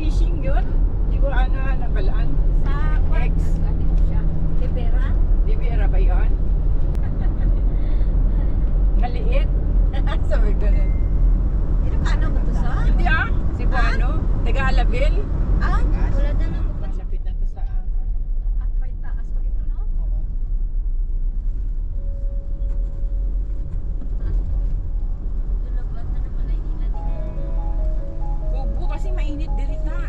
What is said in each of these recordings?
fishing yun? Di ko nabalaan. Sa X. ano siya? Libera? Di bira ba yun? Maliit. Sabi ko na. Ano ba ito sa? Hindi Cebuano. Taga-Alabel. Wala na lang ba? Malapit na to sa At may taas pag ito, no? Dulog lang na naman ay nila din. Kubo kasi mainit diri na.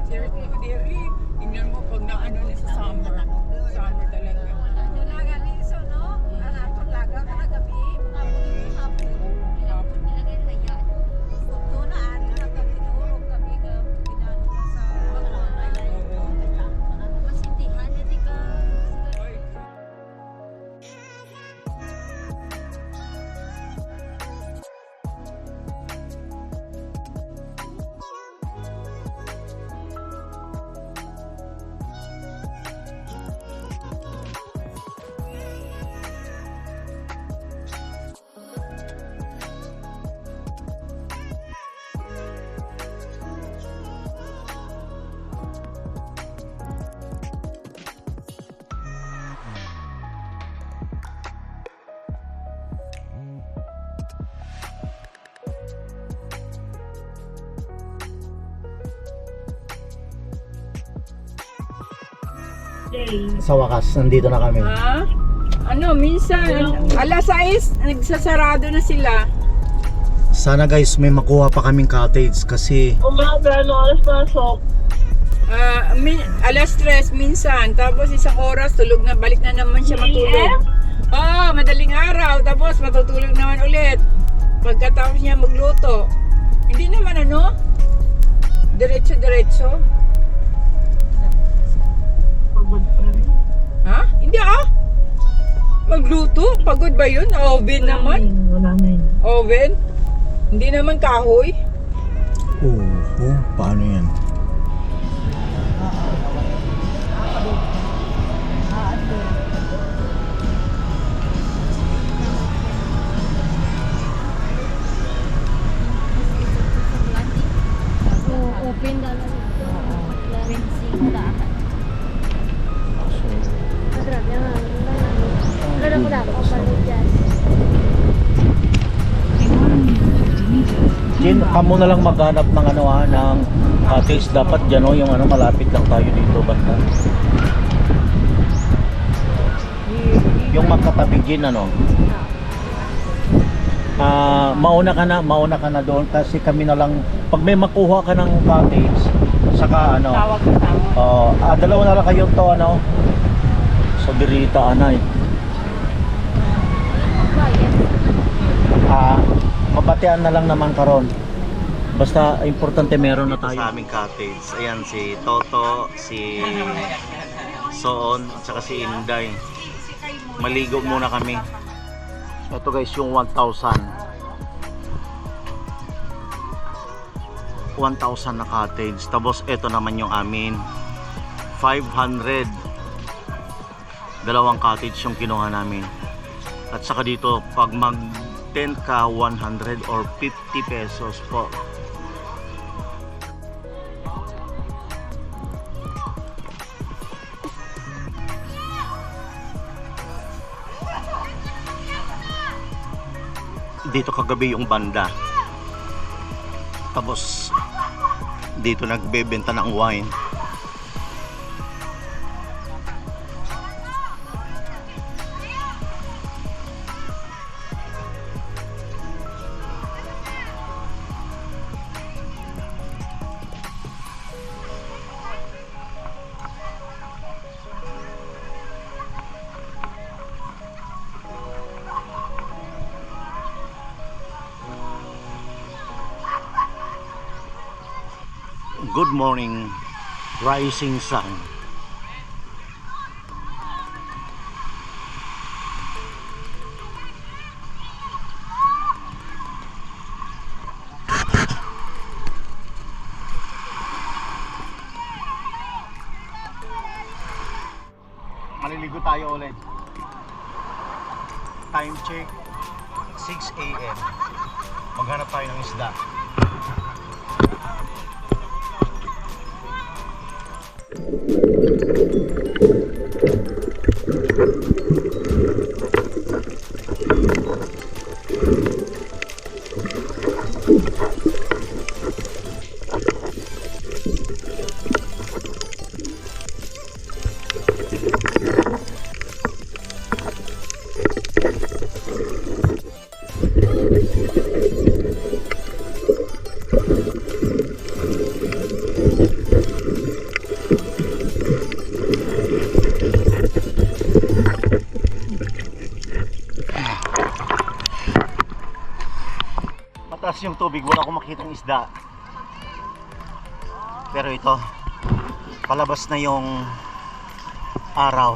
Sir, diri. Tingnan mo pag naano na sa summer. Summer talaga. Ano lang aliso, no? Aratong laga ka na gabi. Mga bulit sa hapon. Hapon nilagay na yan. Ito na ari na kami tinurog kami ka pinano na sa masindihan na di ka. Oy. Sa wakas, nandito na kami. Ha? Ano, minsan, alas 6, nagsasarado na sila. Sana guys, may makuha pa kaming cottage kasi Umaga, ano oras pasok? Alas 3 minsan, tapos isang oras, tulog na, balik na naman siya matulog. Madaling araw, tapos matutulog naman ulit. Pagkatapos niya magluto. Hindi naman diretso-diretso. Pagod pa rin. Ha? Hindi Magluto? Pagod ba yun? Oven naman? Wala na yun. Oven? Hindi naman kahoy? paano yan? Open na lang. Cleansing lahat. Jin, kamo na lang maghanap ng ng cottage. Dapat dyan yung malapit lang tayo dito banda. Yung magkatabi Jin, mauna ka na doon kasi kami na lang pag may makuha ka ng cottage saka Tawag na tawag. dalawa na lang kayo to sa Birita anay. Mabatian na lang naman karon. Basta importante meron na tayo sa aming cottage. Ayan si Toto, si Soon, at saka si Inday. Maligo muna kami. Ito guys yung 1,000 na cottage. Tapos ito naman yung amin 500. Dalawang cottage yung kinuha namin. At saka dito pag mag 10 ka 100 or 50 pesos po. Dito kagabi yung banda. Tapos dito nagbebenta ng wine. Good morning, rising sun. Maliligo tayo ulit. Time check 6 AM. Maghanap tayo ng isda. Mataas yung tubig, wala akong makitang isda. Pero ito, palabas na yung araw.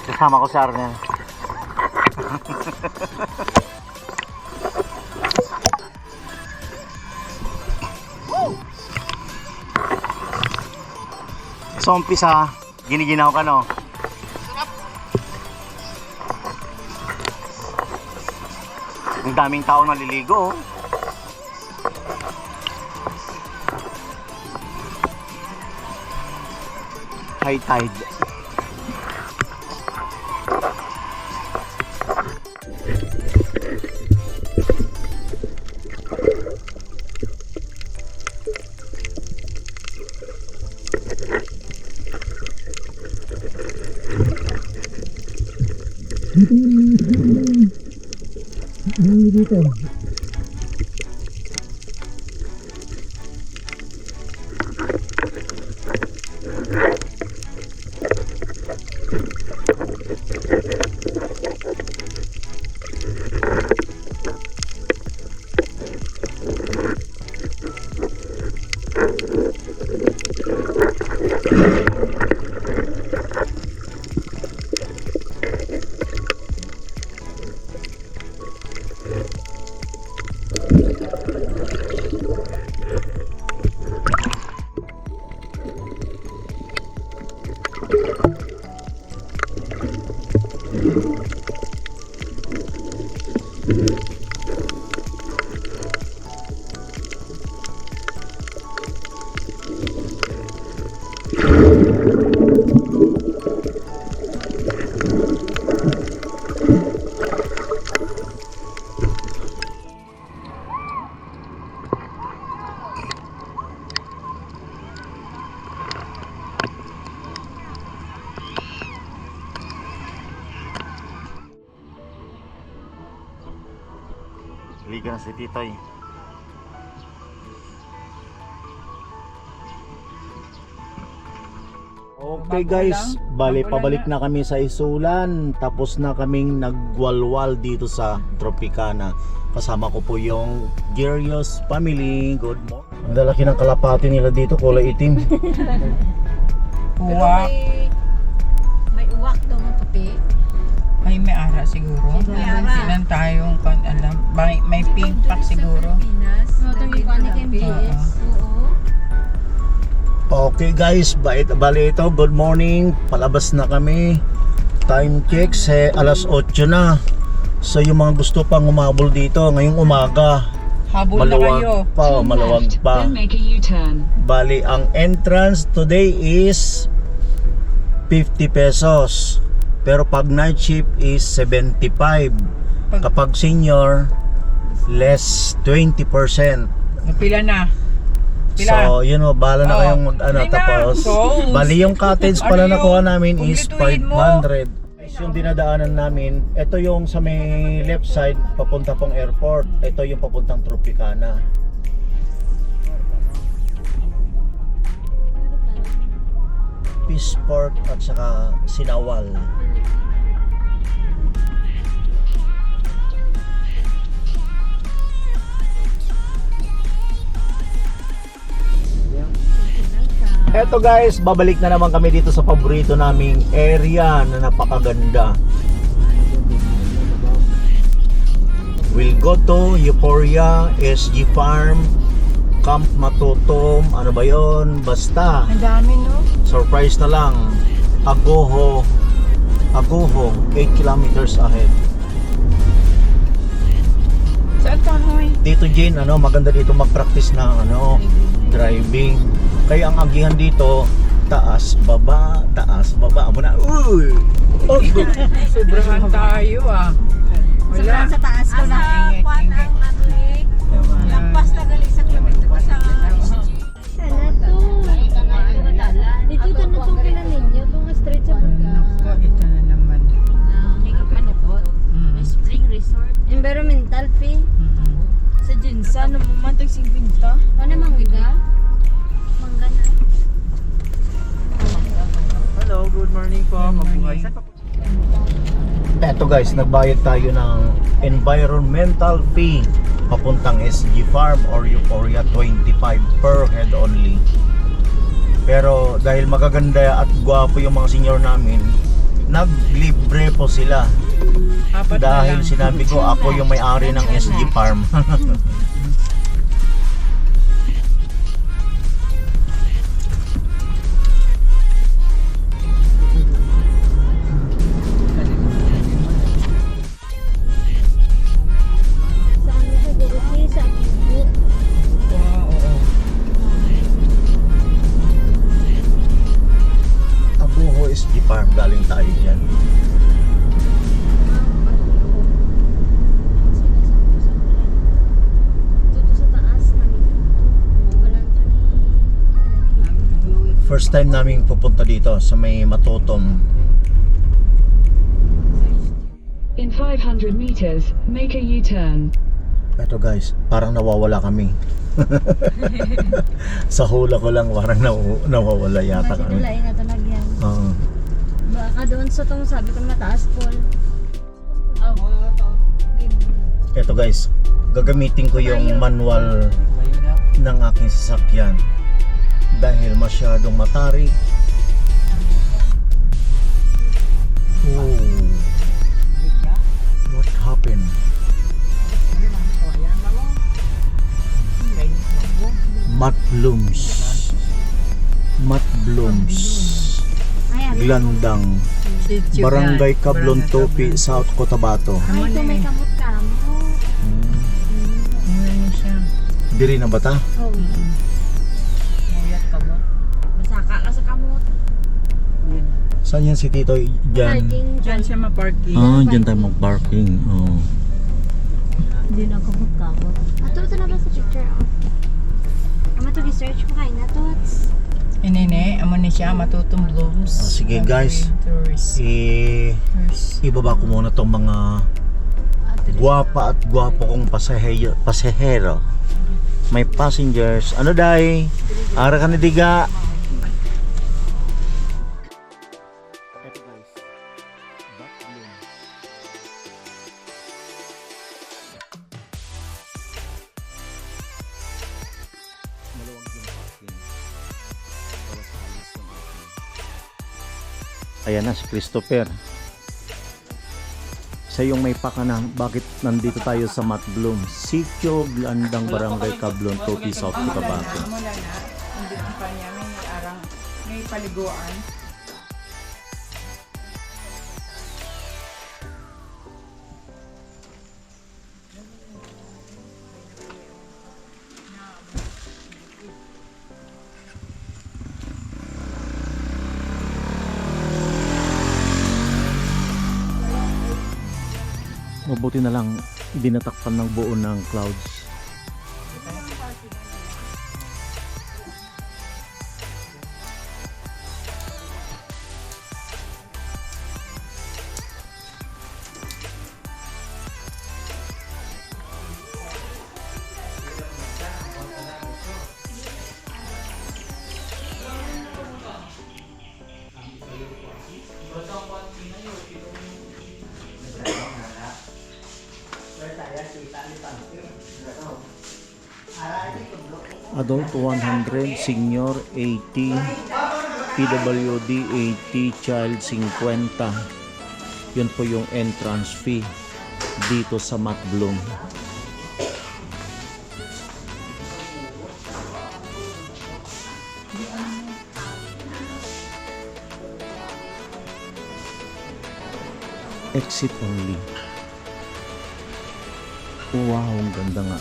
Kasama ko sa Arnel. So umpisa, giniginaw ka no? Ang daming tao naliligo. High tide. Liga na si Titoy. Okay guys, bali pabalik na kami sa Isulan. Tapos na kaming nagwalwal dito sa Tropicana. Kasama ko po yung Gerios family. Good morning. Ang lalaki ng kalapati nila dito, kulay itim. Uwak. May uwak daw ng puti. May ara siguro. May ara. Silang tayong alam. May pink pack siguro. No, ito yung panik MBS. Oo. Okay guys, bali ito, good morning. Palabas na kami. Time check, alas 8 na. So yung mga gusto pang umabol dito ngayong umaga, Habol na kayo. maluwag pa. Bali ang entrance today is 50 pesos. Pero pag night shift is 75. Kapag senior, less 20%. Pila na? So, yun o, bala na Oo. kayong mag-ano. Pila. Tapos, So, bali yung cottage pala ano nakuha yung namin is kumpletuhin mo? 500. Guys, yung dinadaanan namin, ito yung sa may left side, papunta pong airport. Ito yung papuntang Tropicana. Peaceport at saka Sinawal. Eto guys, babalik na naman kami dito sa paborito naming area na napakaganda. We'll go to Euphoria, SG Farm, Camp Matutom, ano ba yon? Basta, Ang dami, no? surprise na lang. Agoho, 8 kilometers ahead. Saan ka, Hoy? Dito Jane, maganda dito mag-practice ng driving. Kaya ang agihan dito, taas, baba. Amo na, uy! Sobrahan tayo, ah. Wala. Sa taas ko na. Ingit, Kuan ingit. ang ano eh. Lampas na gali sa kilometro sa SG. Sana to. Dito na itong kila ninyo. Itong straight sa Nako, ito na naman. Spring Resort. Environmental fee. Sa Jinsa, ano mo man tag 50? Ano mangga? Mangga na. Hello, good morning po. Mabuhay. Saan pa po? Eto guys, nagbayad tayo ng environmental fee papuntang SG Farm or Euphoria, 25 per head only. Pero dahil magaganda at gwapo yung mga senior namin, naglibre po sila. Apat na Dahil lang. sinabi ko ako yung may-ari ng SG Farm. Sa ano siguro fee sa Kibu. Oo. Abuho SG Farm, galing tayo dyan. Dito sa taas namin. Walang to ni. First time namin pupunta dito sa may Matutom. In 500 meters, make a U-turn. Eto guys, parang nawawala kami. Sa hula ko lang parang nawawala yata Kasi kami. dulain na talagyan. Oo. Baka doon sa tong sabi ko mataas Paul. Eto guys, gagamitin ko yung manual ng aking sasakyan dahil masyadong matarik. Oh, what happened? Matt Blooms Glandang, Barangay Cablon Topi, South Cotabato. Ay, ito may kamot-kamot. Ano siya? Diri na ba ta? Oh. Masaka ka sa kamot. Saan yan si Tito? Diyan. Parking Diyan siya ma-parking. Diyan tayo mag-parking. Oh. Hindi na kamot-kamot. Ato, ito na ba sa picture? Ama to, research ko kayo na to. Inene, amo ni siya, Matutom Blooms. Sige, guys. Ibaba ko muna tong mga guwapa at gwapo kong pasahero. May passengers. Ano day? Ara ka na diga. Eto guys. Back bloom. Maluwag yung parking. Wala sa halos yung parking. Ayan na si Christopher. Siya yung may pakana. Bakit nandito tayo sa Matt Bloom? Sitio Glandang, Barangay Cablon, Topi, South Cotabato. Mula na, hindi ang kanya, may paliguan. Mabuti na lang dinatakpan ng buo ng clouds. Adult 100, senior 80, PWD 80, child 50. Yun po yung entrance fee dito sa Matt Bloom. Exit only. Wow, ang ganda nga.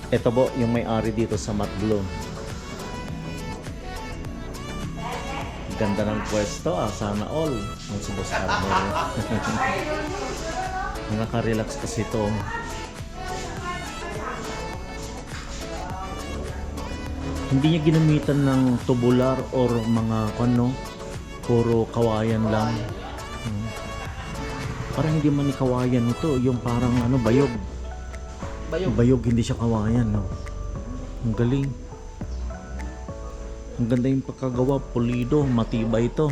Ito po yung may-ari dito sa Matt Bloom. Ganda ng pwesto, sana all. Ang si Boss Arnold. Nakaka-relax kasi ito. Hindi niya ginamitan ng tubular or mga ano, puro kawayan lang. Parang hindi man ni kawayan ito, yung parang ano, bayog. Bayog, hindi siya kawayan, no? Ang galing. Ang ganda yung pagkagawa, pulido, matibay ito.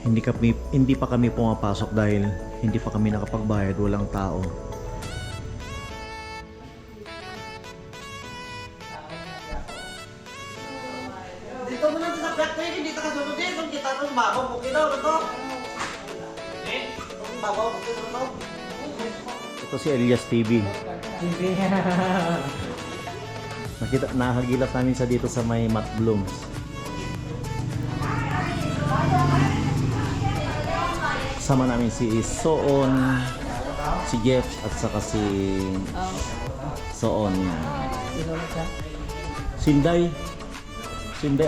Hindi pa kami pumapasok dahil hindi pa kami nakapagbayad, walang tao. Dito mo lang sa black tayo, hindi ka kasunod din. Kung kita rin, bago mo kino, ito. Bago mo kino, ito. Ito si Elias TV. Nakagilat namin sa dito sa may Matt Blooms. Sama namin si Soon, si Jeff at saka si Soon. Sinday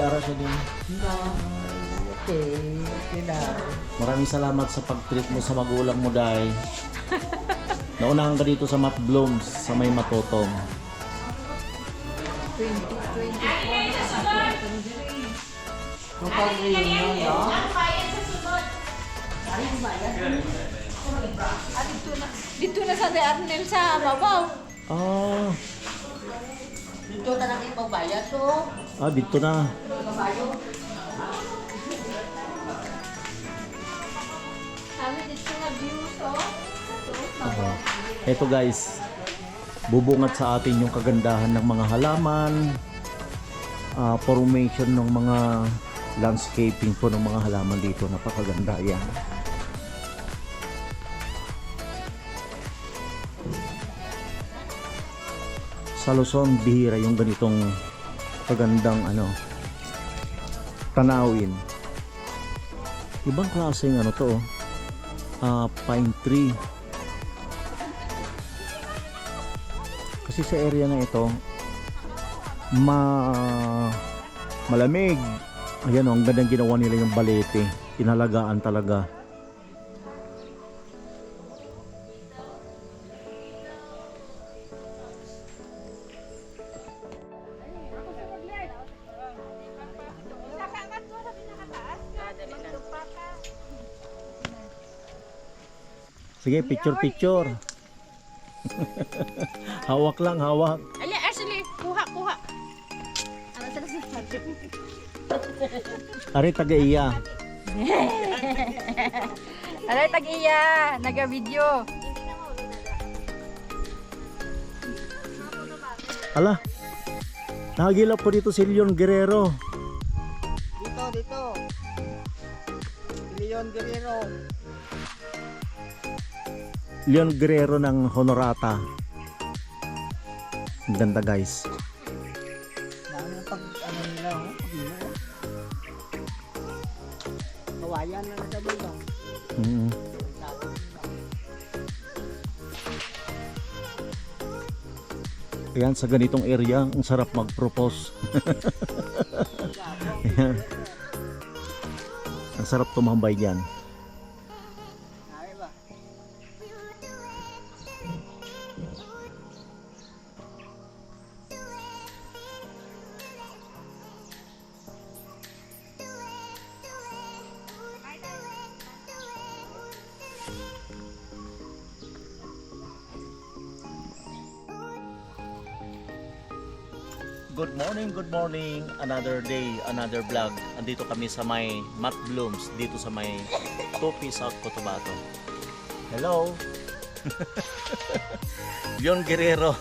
ara siya din. Maraming salamat sa pag-treat mo sa magulang mo, Day. Naunahan ka dito sa Matt Blooms sa may Matotong. 2024. Dito na sa De Arnel sa Babaw. Ah, Dito ka na kayo pagbayad, so. dito na. Kami dito nga views, oh. Ito guys, bubungat sa atin yung kagandahan ng mga halaman, formation ng mga landscaping po ng mga halaman dito. Napakaganda yan. Sa Luzon, bihira yung ganitong kagandang tanawin. Ibang klaseng to, pine tree. Kasi sa area na ito, malamig. Ayan ang gandang ginawa nila yung balete. Inalagaan talaga. Sige, picture. Hawak lang, hawak. Ali, Ashley, kuha. Ano sa Ari taga-iya. Alay, tag-iya. Naga-video. Ala, nakagilap po dito si Leon Guerrero. Dito. Leon Guerrero. Leon Guerrero ng Honorata. Ang ganda guys. Nila, kawayan na sa bulong. Ayan, sa ganitong area, ang sarap mag-propose. Ayan. Ang sarap tumambay dyan. Good morning. Another day, another vlog. Andito kami sa may Matt Blooms, dito sa may Tupi, South Cotabato. Hello! Leon Guerrero.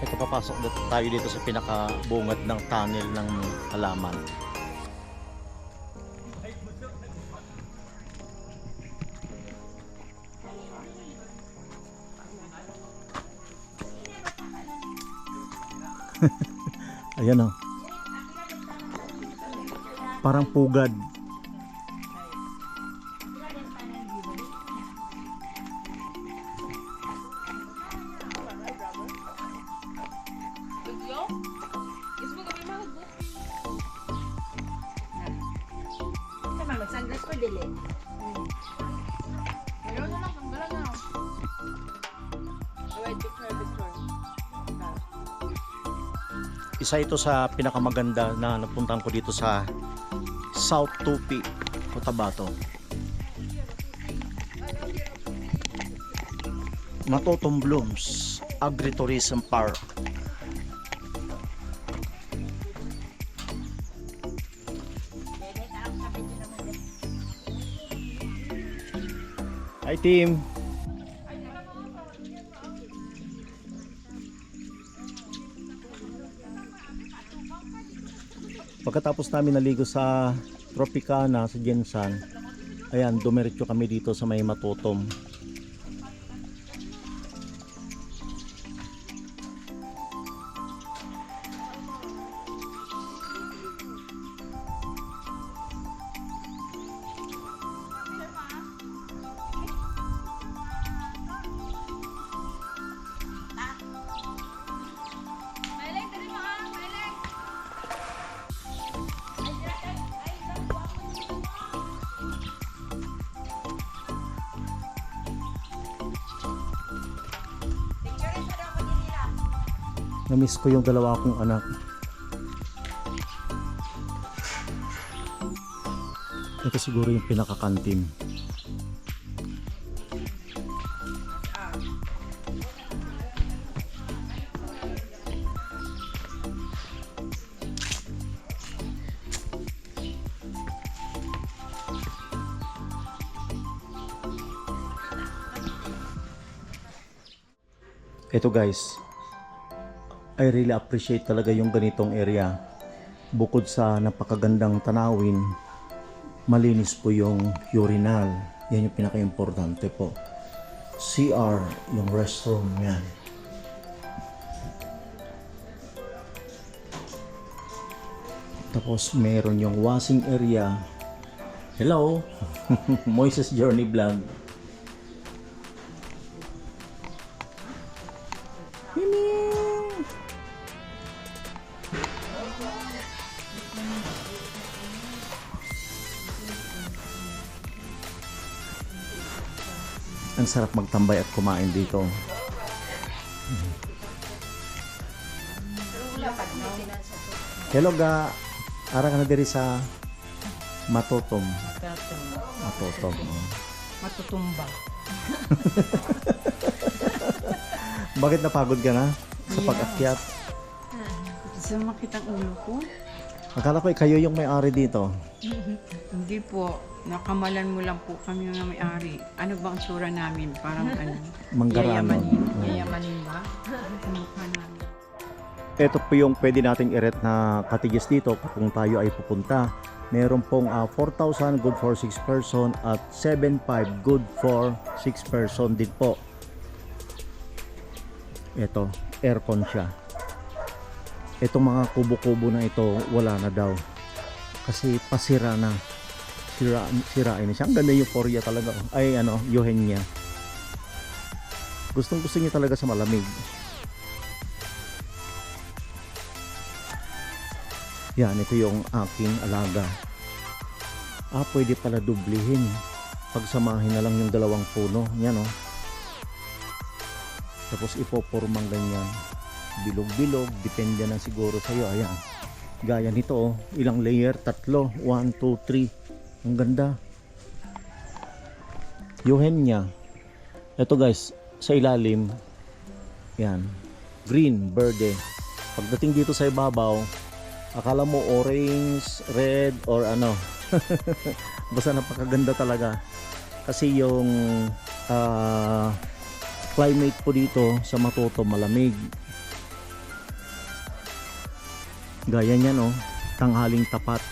Ito, papasok tayo dito sa pinakabungad ng tunnel ng halaman. Ayan o. Parang pugad. Magsanggas ko dili. Isa ito sa pinakamaganda na napuntahan ko dito sa South Tupi, Cotabato. Matotom Blooms Agritourism Park. Hi team. Pagkatapos namin naligo sa Tropicana sa Jensan, ayan, dumiretso kami dito sa may Matotom. Namiss ko yung dalawa kong anak. Ito siguro yung pinakakantin. Ito guys, I really appreciate talaga yung ganitong area. Bukod sa napakagandang tanawin, malinis po yung urinal. Yan yung pinaka-importante po. CR, yung restroom yan. Tapos meron yung washing area. Hello! Moises Journey Vlog. Ang sarap magtambay at kumain dito. Hello ga, ara ka na diri sa Matotom. Matotom. Matutumba. Bakit napagod ka na sa pag-akyat? Sumakit ang ulo ko. Akala ko kayo yung may-ari dito. Hindi po. Nakamalan mo lang po kami ng may-ari. Ano ba ang sura namin? Parang ano? Manggarano. Yayamanin ba? Ang mukha namin. Ito po yung pwede nating i-rent na cottages dito kung tayo ay pupunta. Meron pong 4,000 good for 6 person at 7,500 good for 6 person din po. Ito, aircon siya. Itong mga kubo-kubo na ito, wala na daw. Kasi pasira na. Sirain na siya. Ang ganda yung euphoria talaga. Ay ano, yuhen niya. Gustong gusto niya talaga sa malamig. Yan, ito yung aking alaga. Pwede pala dublihin. Pagsamahin na lang yung dalawang puno. Yan oh. Tapos ipopormang ganyan. Bilog-bilog. Depende na siguro sa'yo. Ayan. Gaya nito oh. Ilang layer? 3. 1, 2, 3. Ang ganda. Yung hen niya. Ito guys. Sa ilalim. Yan. Green, verde. Pagdating dito sa ibabaw, akala mo orange, red, or ano. Basta napakaganda talaga. Kasi yung climate po dito sa Matoto malamig. Gaya niyan oh, tanghaling tapat.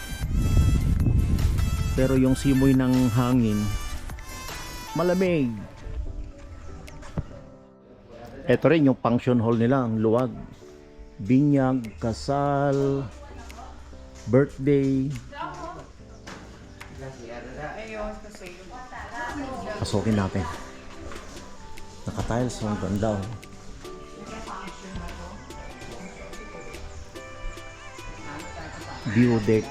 Pero yung simoy ng hangin, malamig. Ito rin yung function hall nila, ang luwag. Binyag, kasal, birthday. Pasukin natin. Naka-tiles, ang ganda oh. View deck.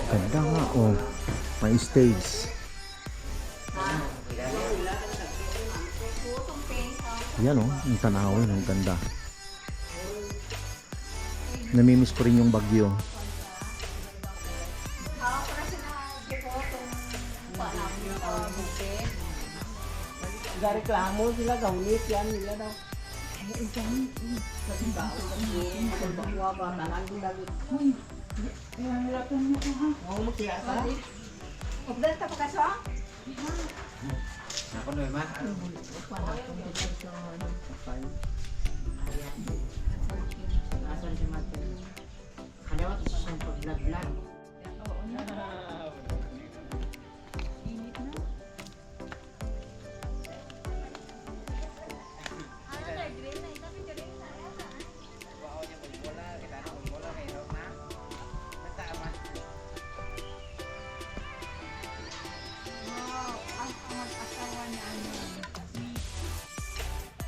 Ganda nga oh. May stage. Yan oh, yung tanawin, ang ganda. Namimiss ko rin yung Bagyo. Reklamo sila, gaunit yan nila daw. Pagdalta pa kaso?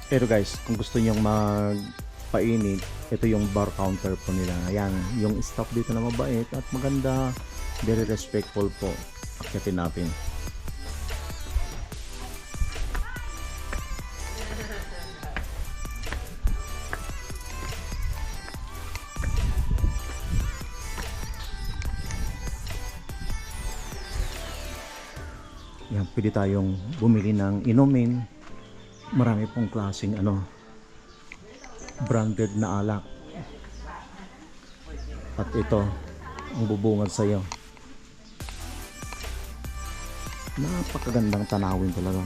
Pero guys, kung gusto nyong magpainit, ito yung bar counter po nila. Ayan, yung staff dito na mabait at maganda, very respectful po. Akyatin natin. Yan, pwede tayong bumili ng inumin. Marami pong klaseng branded na alak. At ito ang bubungad sa iyo. Napakagandang tanawin talaga.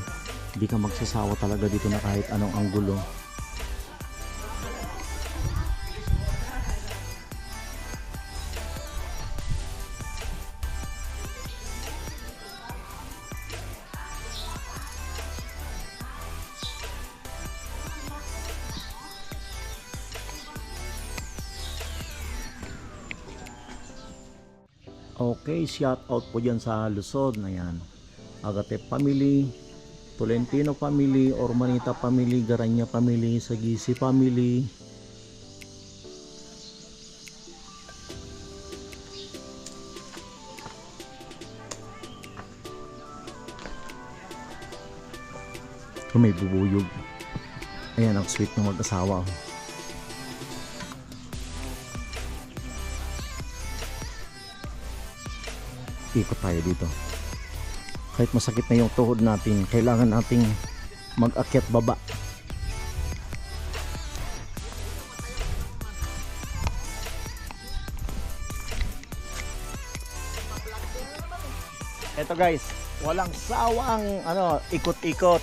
Hindi ka magsasawa talaga dito na kahit anong anggulo. Okay, shout out po dyan sa Luzon. Ayan, Agate family, Tolentino family, Ormanita family, Garanya family, Sagisi family. May bubuyog. Ayan, ang sweet ng mag-asawa. Ikot tayo dito. Kahit masakit na yung tuhod natin, kailangan nating mag-akyat baba. Eto guys, walang sawang ikot-ikot.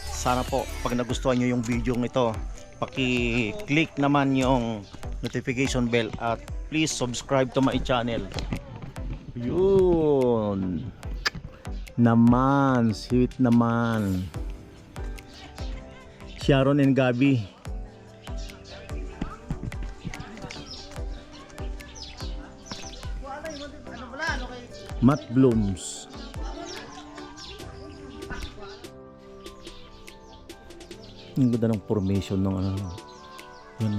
Sana po pag nagustuhan nyo yung video ito, paki-click naman yung notification bell at please subscribe to my channel. Yun naman, sweet naman. Sharon and Gabi. Matt Blooms. Ang ganda ng formation ng yan.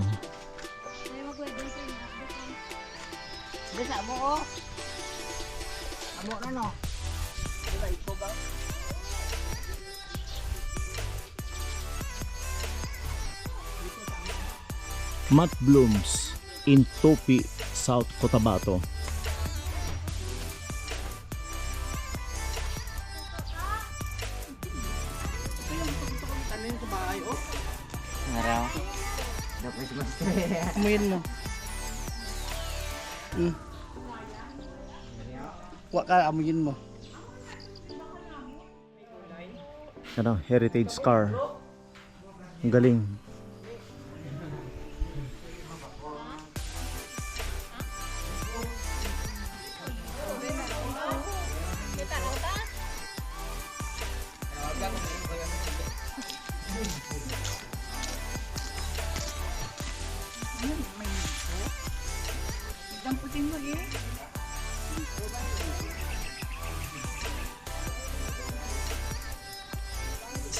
Matt blooms in Topi, South Cotabato. Amuyin mo. Kuha ka, amuyin mo. Ano, heritage car. Ang galing. Damputin mo eh.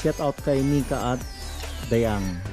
Shout out kay Nika at Dayang.